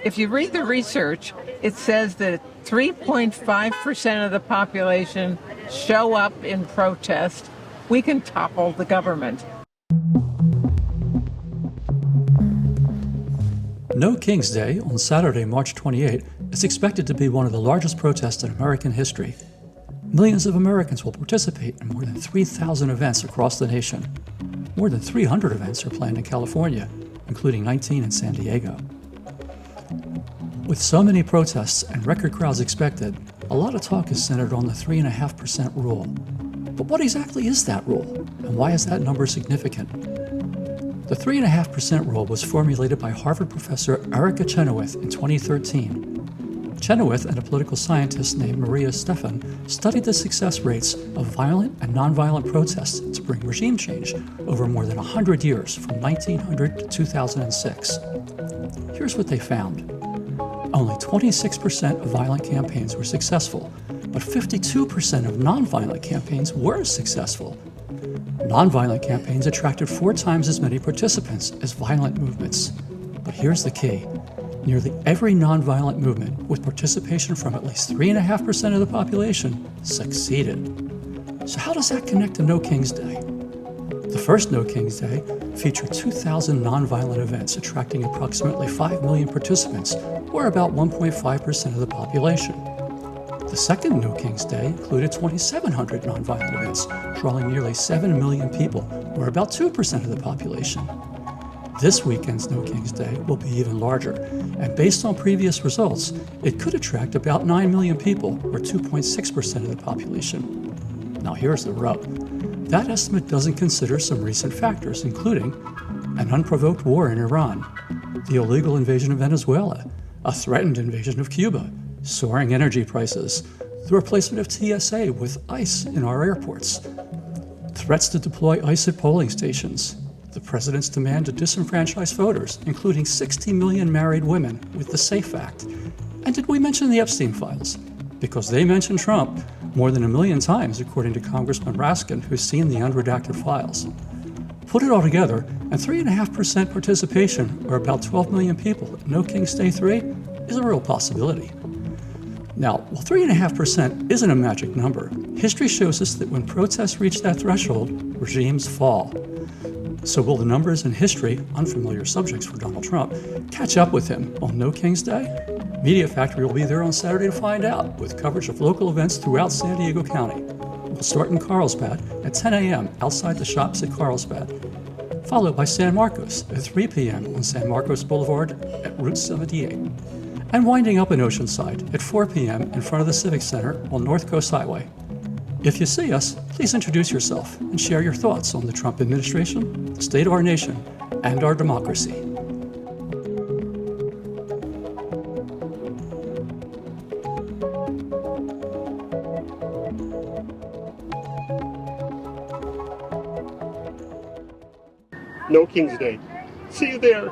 If you read the research, it says that 3.5% of the population show up in protest. We can topple the government. No King's Day on Saturday, March 28, is expected to be one of the largest protests in American history. Millions of Americans will participate in more than 3,000 events across the nation. More than 300 events are planned in California, including 19 in San Diego. With so many protests and record crowds expected, a lot of talk is centered on the 3.5% rule. But what exactly is that rule, and why is that number significant? The 3.5% rule was formulated by Harvard professor Erica Chenoweth in 2013. Chenoweth and a political scientist named Maria Stephan studied the success rates of violent and nonviolent protests to bring regime change over more than 100 years from 1900 to 2006. Here's what they found. Only 26% of violent campaigns were successful, but 52% of nonviolent campaigns were successful. Nonviolent campaigns attracted 4 times as many participants as violent movements. But here's the key. Nearly every nonviolent movement with participation from at least 3.5% of the population succeeded. So how does that connect to No King's Day? The first No King's Day featured 2,000 nonviolent events attracting approximately 5 million participants, or about 1.5% of the population. The second No King's Day included 2,700 nonviolent events, drawing nearly 7 million people, or about 2% of the population. This weekend's No King's Day will be even larger, and based on previous results, it could attract about 9 million people, or 2.6% of the population. Now here's the rub. That estimate doesn't consider some recent factors, including an unprovoked war in Iran, the illegal invasion of Venezuela, a threatened invasion of Cuba, soaring energy prices, the replacement of TSA with ICE in our airports, threats to deploy ICE at polling stations, the president's demand to disenfranchise voters, including 60 million married women with the SAFE Act. And did we mention the Epstein files? Because they mention Trump more than 1 million times, according to Congressman Raskin, who's seen the unredacted files. Put it all together, and 3.5% participation, or about 12 million people at No King's Day 3, is a real possibility. Now, while 3.5% isn't a magic number, history shows us that when protests reach that threshold, regimes fall. So will the numbers in history, unfamiliar subjects for Donald Trump, catch up with him on No King's Day? Mediafactore will be there on Saturday to find out, with coverage of local events throughout San Diego County. We'll start in Carlsbad at 10 a.m. outside the shops at Carlsbad, followed by San Marcos at 3 p.m. on San Marcos Boulevard at Route 78, and winding up in Oceanside at 4 p.m. in front of the Civic Center on North Coast Highway. If you see us, please introduce yourself and share your thoughts on the Trump administration, the state of our nation, and our democracy. No King's Day. See you there.